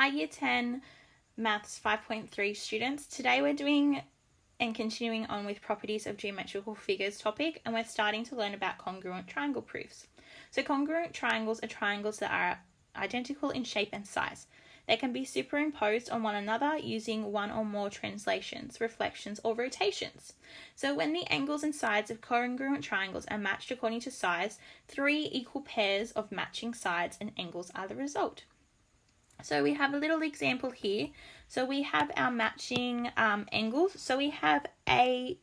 Hi Year 10 Maths 5.3 students. Today we're doing and continuing on with properties of geometrical figures topic, and we're starting to learn about congruent triangle proofs. So congruent triangles are triangles that are identical in shape and size. They can be superimposed on one another using one or more translations, reflections, or rotations. So when the angles and sides of congruent triangles are matched according to size, three equal pairs of matching sides and angles are the result. So we have a little example here. So we have our matching angles. So we have angle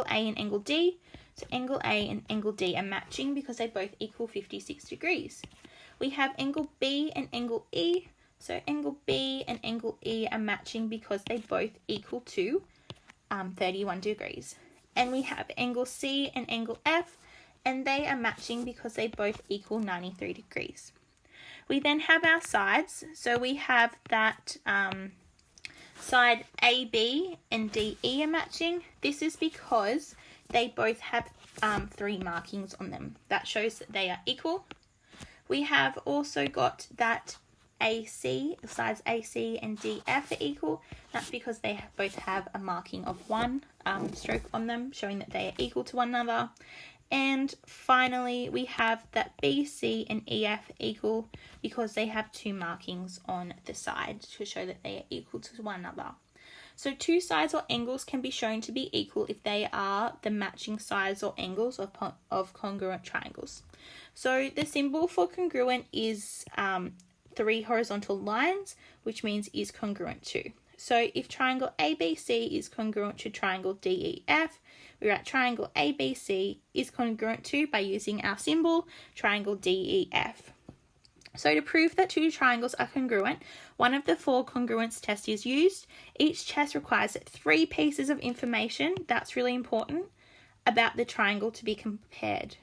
A and angle D. So angle A and angle D are matching because they both equal 56 degrees. We have angle B and angle E. So angle B and angle E are matching because they both equal to 31 degrees. And we have angle C and angle F, and they are matching because they both equal 93 degrees. We then have our sides. So we have that side AB and DE are matching. This is because they both have 3 markings on them. That shows that they are equal. We have also got that AC, sides AC and DF are equal. That's because they both have a marking of 1 stroke on them, showing that they are equal to one another. And finally, we have that BC and EF equal because they have 2 markings on the side to show that they are equal to one another. So 2 sides or angles can be shown to be equal if they are the matching sides or angles of congruent triangles. So the symbol for congruent is 3 horizontal lines, which means is congruent to. So if triangle ABC is congruent to triangle DEF, we're at triangle ABC is congruent to by using our symbol, triangle DEF. So to prove that 2 triangles are congruent, one of the 4 congruence tests is used. Each test requires 3 pieces of information, that's really important, about the triangle to be compared.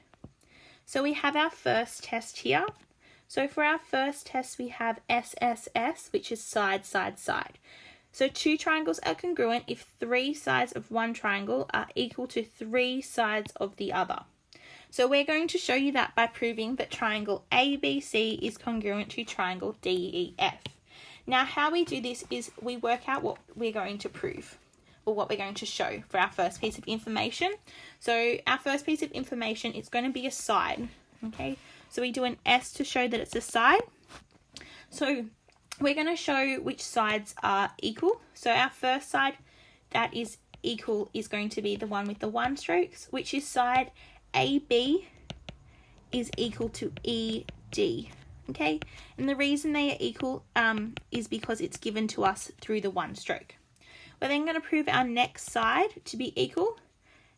So we have our first test here. So for our first test, we have SSS, which is side, side, side. So 2 triangles are congruent if 3 sides of one triangle are equal to 3 sides of the other. So we're going to show you that by proving that triangle ABC is congruent to triangle DEF. Now how we do this is we work out what we're going to prove, or what we're going to show for our first piece of information. So our first piece of information is going to be a side, okay? So we do an S to show that it's a side. So we're going to show which sides are equal. So our first side that is equal is going to be the one with the 1 strokes, which is side AB is equal to ED. Okay, and the reason they are equal is because it's given to us through the 1 stroke. We're then going to prove our next side to be equal.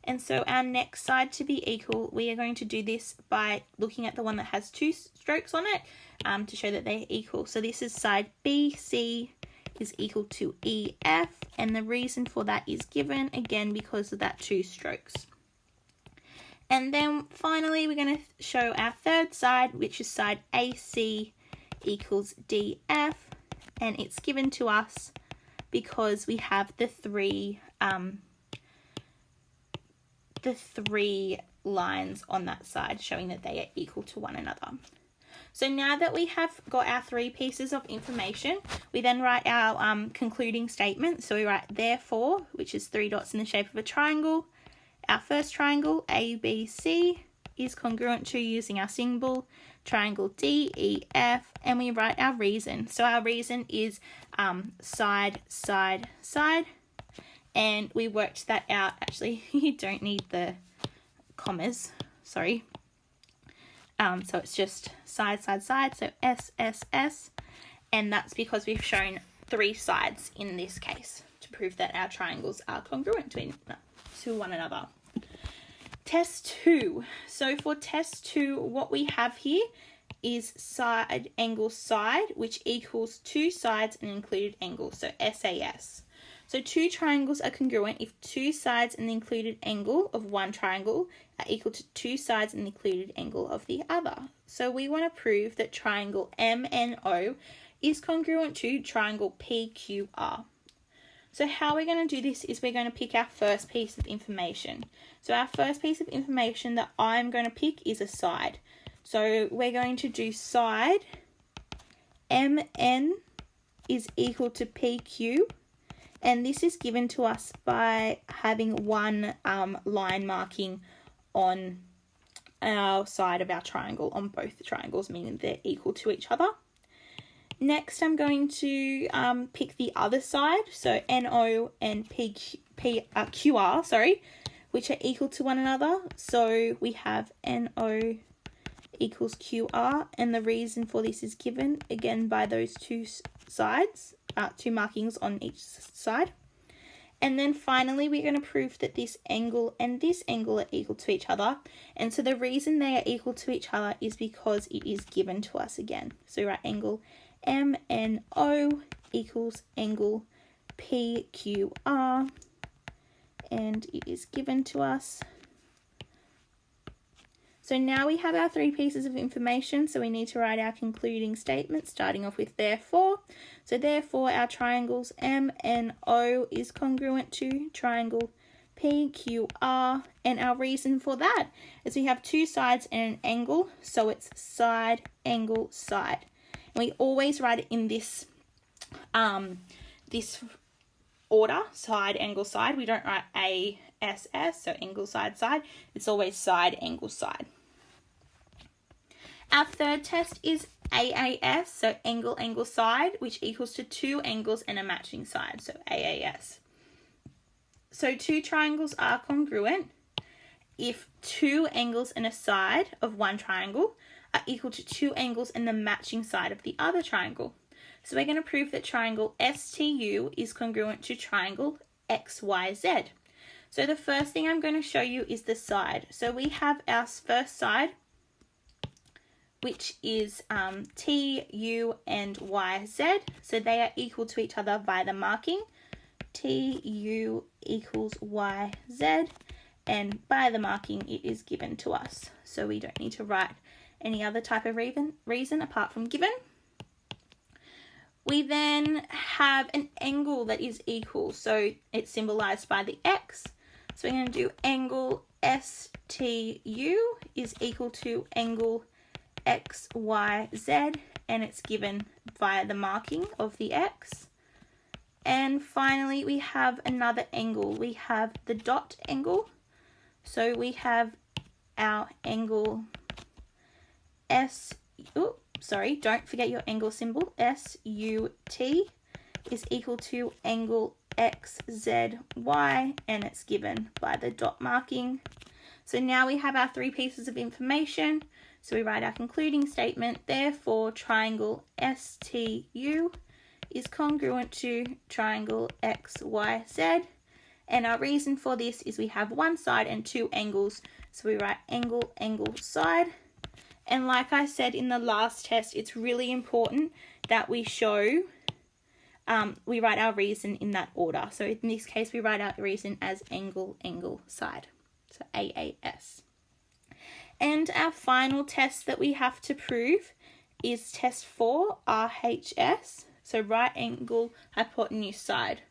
And so our next side to be equal, we are going to do this by looking at the one that has 2 strokes on it to show that they're equal. So this is side BC is equal to EF, and the reason for that is given, again, because of that 2 strokes. And then finally, we're going to show our third side, which is side AC equals DF, and it's given to us because we have the 3 lines on that side showing that they are equal to one another. So now that we have got our 3 pieces of information, we then write our concluding statement. So we write therefore, which is 3 dots in the shape of a triangle. Our first triangle, ABC, is congruent to, using our symbol, triangle DEF, and we write our reason. So our reason is side, side, side. And we worked that out. Actually, you don't need the commas, sorry. So it's just side, side, side, so SSS. And that's because we've shown 3 sides in this case to prove that our triangles are congruent to one another. Test 2. So for test 2, what we have here is side angle side, which equals 2 sides and included angle, so SAS. So 2 triangles are congruent if 2 sides and the included angle of one triangle are equal to 2 sides and the included angle of the other. So we want to prove that triangle MNO is congruent to triangle PQR. So how we're going to do this is we're going to pick our first piece of information. So our first piece of information that I'm going to pick is a side. So we're going to do side MN is equal to PQ, and this is given to us by having one line marking on our side of our triangle, on both the triangles, meaning they're equal to each other. Next, I'm going to pick the other side, so NO and QR, which are equal to one another. So we have NO equals QR, and the reason for this is given, again, by those two sides, two markings on each side. And then finally, we're going to prove that this angle and this angle are equal to each other. And so the reason they are equal to each other is because it is given to us again. So we write angle MNO equals angle PQR, and it is given to us. So now we have our three pieces of information, so we need to write our concluding statement, starting off with therefore. So therefore, our triangles MNO is congruent to triangle PQR, and our reason for that is we have two sides and an angle, so it's side, angle, side. And we always write it in this this order, side, angle, side. We don't write ASS, so angle, side, side. It's always side, angle, side. Our third test is AAS, so angle, angle, side, which equals to two angles and a matching side, so AAS. So two triangles are congruent if two angles and a side of one triangle are equal to two angles and the matching side of the other triangle. So we're going to prove that triangle STU is congruent to triangle XYZ. So the first thing I'm going to show you is the side. So we have our first side, which is TU and YZ. So they are equal to each other by the marking. TU equals YZ, and by the marking it is given to us. So we don't need to write any other type of reason apart from given. We then have an angle that is equal, so it's symbolized by the X. So we're going to do angle STU is equal to angle XYZ, and it's given via the marking of the X. And finally, we have another angle. We have the dot angle. So we have our angle don't forget your angle symbol, SUT is equal to angle XZY, and it's given by the dot marking. So now we have our three pieces of information. So we write our concluding statement, therefore triangle STU is congruent to triangle XYZ, and our reason for this is we have one side and two angles, so we write angle, angle, side. And like I said in the last test, it's really important that we show, we write our reason in that order. So in this case, we write our reason as angle, angle, side, so AAS. And our final test that we have to prove is test 4, RHS, so right angle, hypotenuse, side.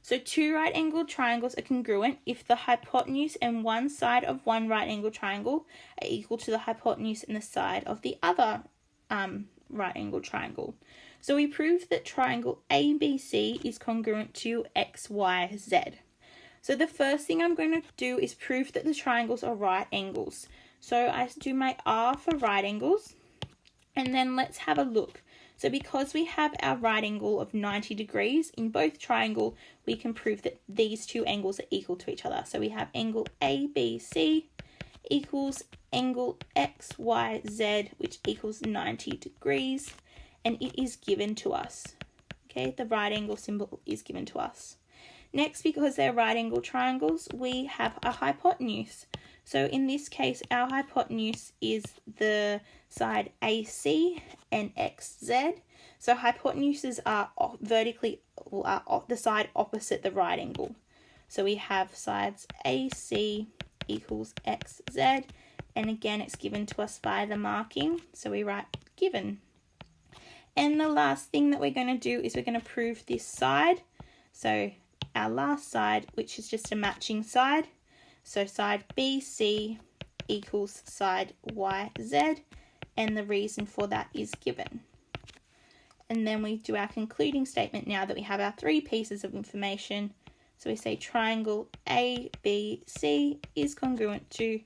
So two right angled triangles are congruent if the hypotenuse and one side of one right angled triangle are equal to the hypotenuse and the side of the other right angled triangle. So we proved that triangle ABC is congruent to XYZ. So the first thing I'm going to do is prove that the triangles are right angles. So I do my R for right angles, and then let's have a look. So because we have our right angle of 90 degrees in both triangle, we can prove that these two angles are equal to each other. So we have angle ABC equals angle XYZ, which equals 90 degrees, and it is given to us. Okay, the right angle symbol is given to us. Next, because they're right angle triangles, we have a hypotenuse. So in this case, our hypotenuse is the side AC and XZ. So hypotenuses are vertically, are the side opposite the right angle. So we have sides AC equals XZ, and again it's given to us by the marking, so we write given. And the last thing that we're going to do is we're going to prove this side. So our last side, which is just a matching side. So side BC equals side YZ, and the reason for that is given. and then we do our concluding statement now that we have our 3 pieces of information. So we say triangle ABC is congruent to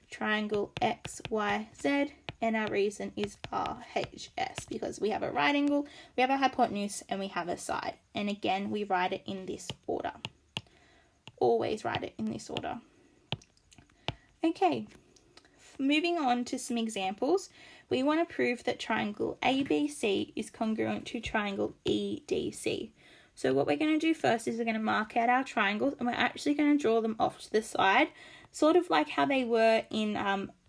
triangle XYZ, and our reason is RHS because we have a right angle, we have a hypotenuse, and we have a side. And again, we write it in this order. Always write it in this order. Okay, moving on to some examples. We want to prove that triangle ABC is congruent to triangle EDC. So what we're going to do first is we're going to mark out our triangles, and we're actually going to draw them off to the side, sort of like how they were in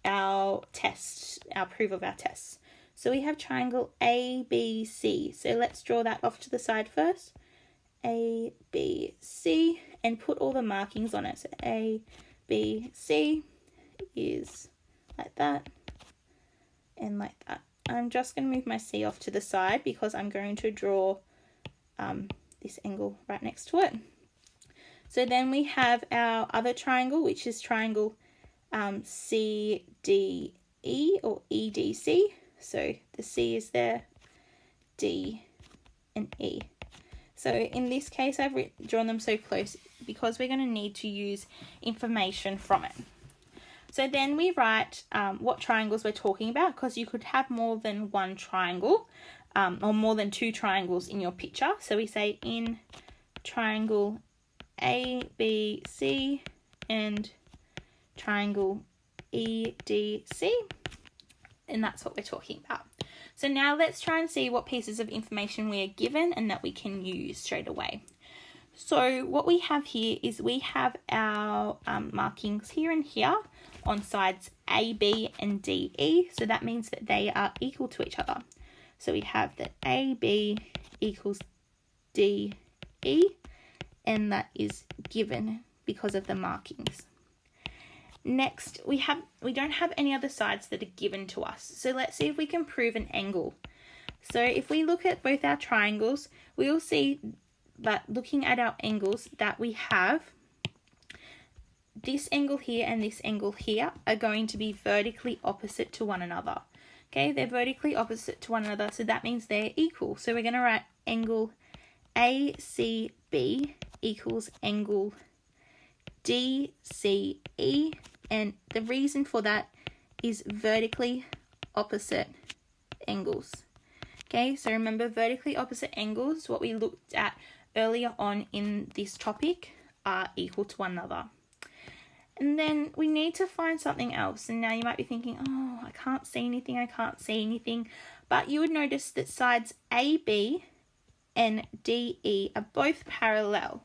our test, our proof of our tests. So we have triangle ABC. So let's draw that off to the side first. ABC, and put all the markings on it. So ABC is like that and like that. I'm just going to move my C off to the side because I'm going to draw this angle right next to it. So then we have our other triangle, which is triangle CDE or EDC. So the C is there, D and E. So in this case, I've drawn them so close because we're going to need to use information from it. So then we write what triangles we're talking about, because you could have more than one triangle or more than 2 triangles in your picture. So we say in triangle ABC and triangle EDC, and that's what we're talking about. So now let's try and see what pieces of information we are given and that we can use straight away. So what we have here is we have our markings here and here on sides AB and DE. So that means that they are equal to each other. So we have that AB equals DE, and that is given because of the markings. Next, we don't have any other sides that are given to us. So let's see if we can prove an angle. So if we look at both our triangles, we will see that looking at our angles that we have, this angle here and this angle here are going to be vertically opposite to one another. Okay, they're vertically opposite to one another, so that means they're equal. So we're going to write angle ACB equals angle DCE, and the reason for that is vertically opposite angles. Okay, so remember, vertically opposite angles, what we looked at earlier on in this topic, are equal to one another. And then we need to find something else. And now you might be thinking, oh, I can't see anything. But you would notice that sides AB and DE are both parallel.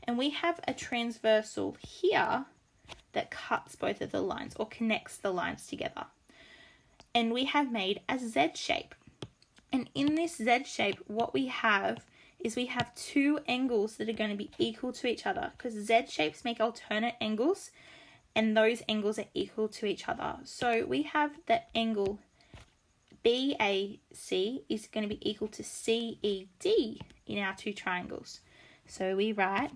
And we have a transversal here that cuts both of the lines or connects the lines together. And we have made a Z shape. And in this Z shape, what we have is we have 2 angles that are going to be equal to each other, because Z shapes make alternate angles, and those angles are equal to each other. So we have that angle BAC is going to be equal to CED in our 2 triangles. So we write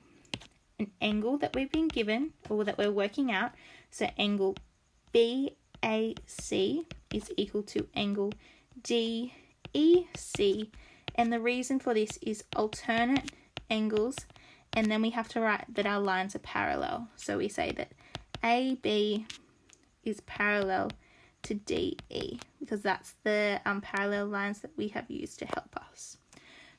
an angle that we've been given, or that we're working out. So angle BAC is equal to angle DEC, and the reason for this is alternate angles, and then we have to write that our lines are parallel. So we say that AB is parallel to DE, because that's the parallel lines that we have used to help us.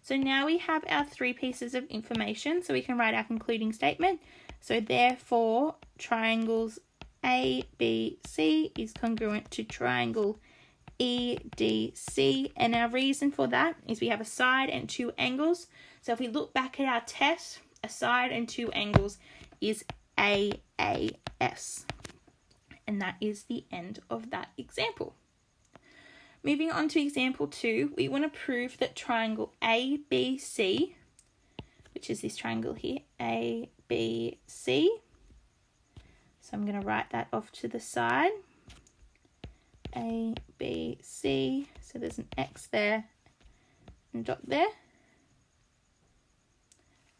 So now we have our 3 pieces of information, so we can write our concluding statement. So therefore, triangles ABC is congruent to triangle EDC, and our reason for that is we have a side and 2 angles. So if we look back at our test, a side and 2 angles is AAS, and that is the end of that example. Moving on to example 2, we want to prove that triangle ABC, which is this triangle here, ABC. So I'm going to write that off to the side. ABC, so there's an X there and a dot there,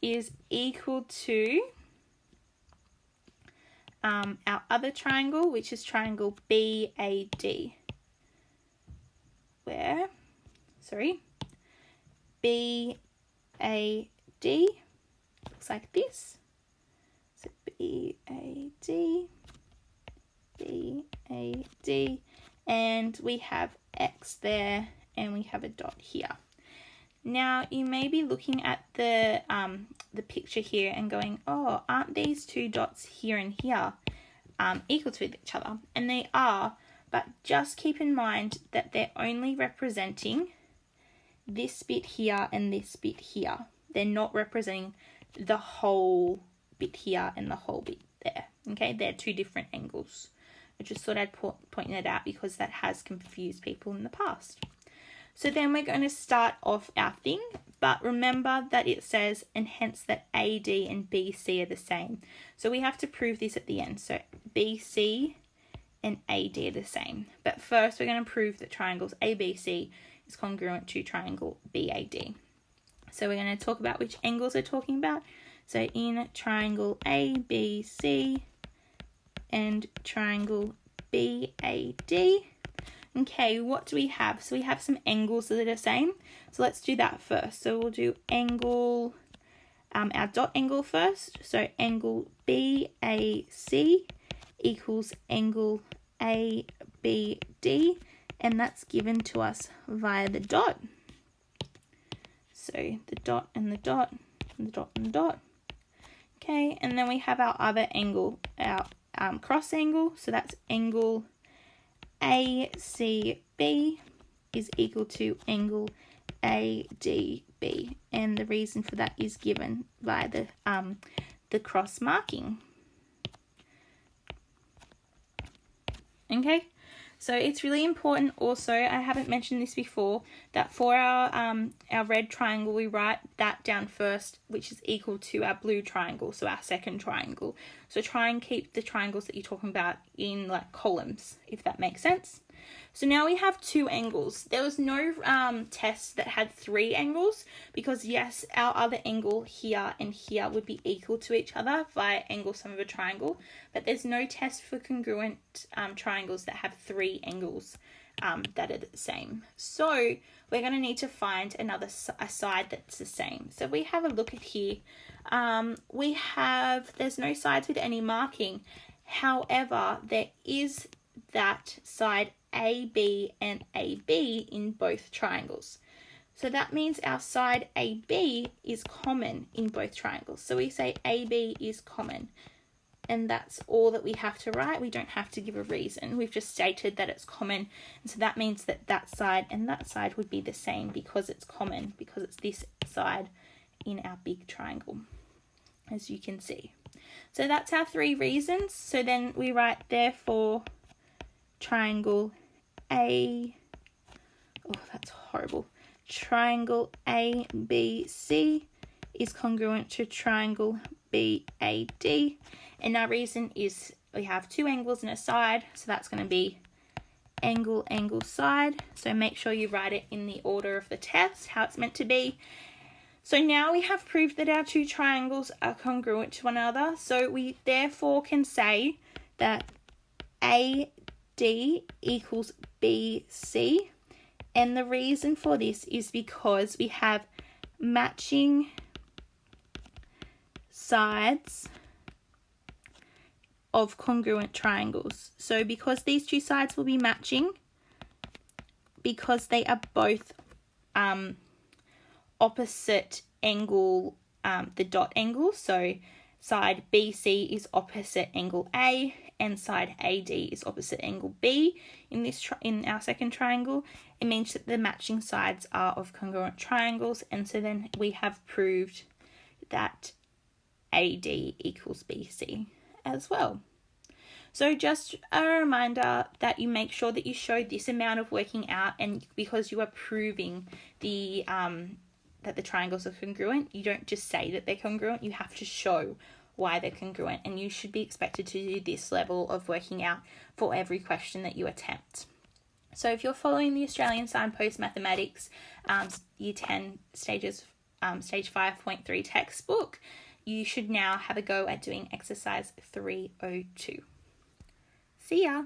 is equal to our other triangle, which is triangle BAD. BAD looks like this. So BAD, and we have X there, and we have a dot here. Now, you may be looking at the picture here and going, oh, aren't these two dots here and here equal to each other? And they are, but just keep in mind that they're only representing this bit here and this bit here. They're not representing the whole bit here and the whole bit there. Okay, they're two different angles. I just thought I'd point that out because that has confused people in the past. So then we're going to start off our thing, but remember that it says, and hence that AD and BC are the same. So we have to prove this at the end. So BC and AD are the same. But first we're going to prove that triangles ABC is congruent to triangle BAD. So we're going to talk about which angles we're talking about. So in triangle ABC and triangle BAD. Okay, what do we have? So we have some angles that are the same. So let's do that first. So we'll do angle, our dot angle first. So angle BAC equals angle ABD, and that's given to us via the dot. So the dot and the dot and the dot and the dot. Okay, and then we have our other angle, our cross angle. So that's angle ACB is equal to angle ADB, and the reason for that is given by the cross marking. Okay, so it's really important also, I haven't mentioned this before, that for our red triangle we write that down first, which is equal to our blue triangle, so our second triangle. So try and keep the triangles that you're talking about in like columns, if that makes sense. So now we have two angles. There was no test that had three angles because yes, our other angle here and here would be equal to each other via angle sum of a triangle, but there's no test for congruent triangles that have three angles that are the same. So we're going to need to find a side that's the same. So we have a look at here. There's no sides with any marking. However, there is that side AB and AB in both triangles. So that means our side AB is common in both triangles. So we say AB is common, and that's all that we have to write. We don't have to give a reason. We've just stated that it's common, and so that means that that side and that side would be the same because it's common, because it's this side in our big triangle, as you can see. So that's our three reasons. So then we write therefore triangle triangle ABC is congruent to triangle BAD, and our reason is we have two angles and a side, so that's going to be angle, side. So make sure you write it in the order of the test, how it's meant to be. So now we have proved that our two triangles are congruent to one another, so we therefore can say that AD equals BC, and the reason for this is because we have matching sides of congruent triangles. So because these two sides will be matching, because they are both opposite angle, the dot angle, so side BC is opposite angle A and side AD is opposite angle B in our second triangle, it means that the matching sides are of congruent triangles, and so then we have proved that AD equals BC as well. So just a reminder that you make sure that you show this amount of working out, and because you are proving the that the triangles are congruent, you don't just say that they're congruent, you have to show why they're congruent, and you should be expected to do this level of working out for every question that you attempt. So if you're following the Australian Signpost Mathematics Year 10 Stage 5.3 textbook, you should now have a go at doing exercise 302. See ya!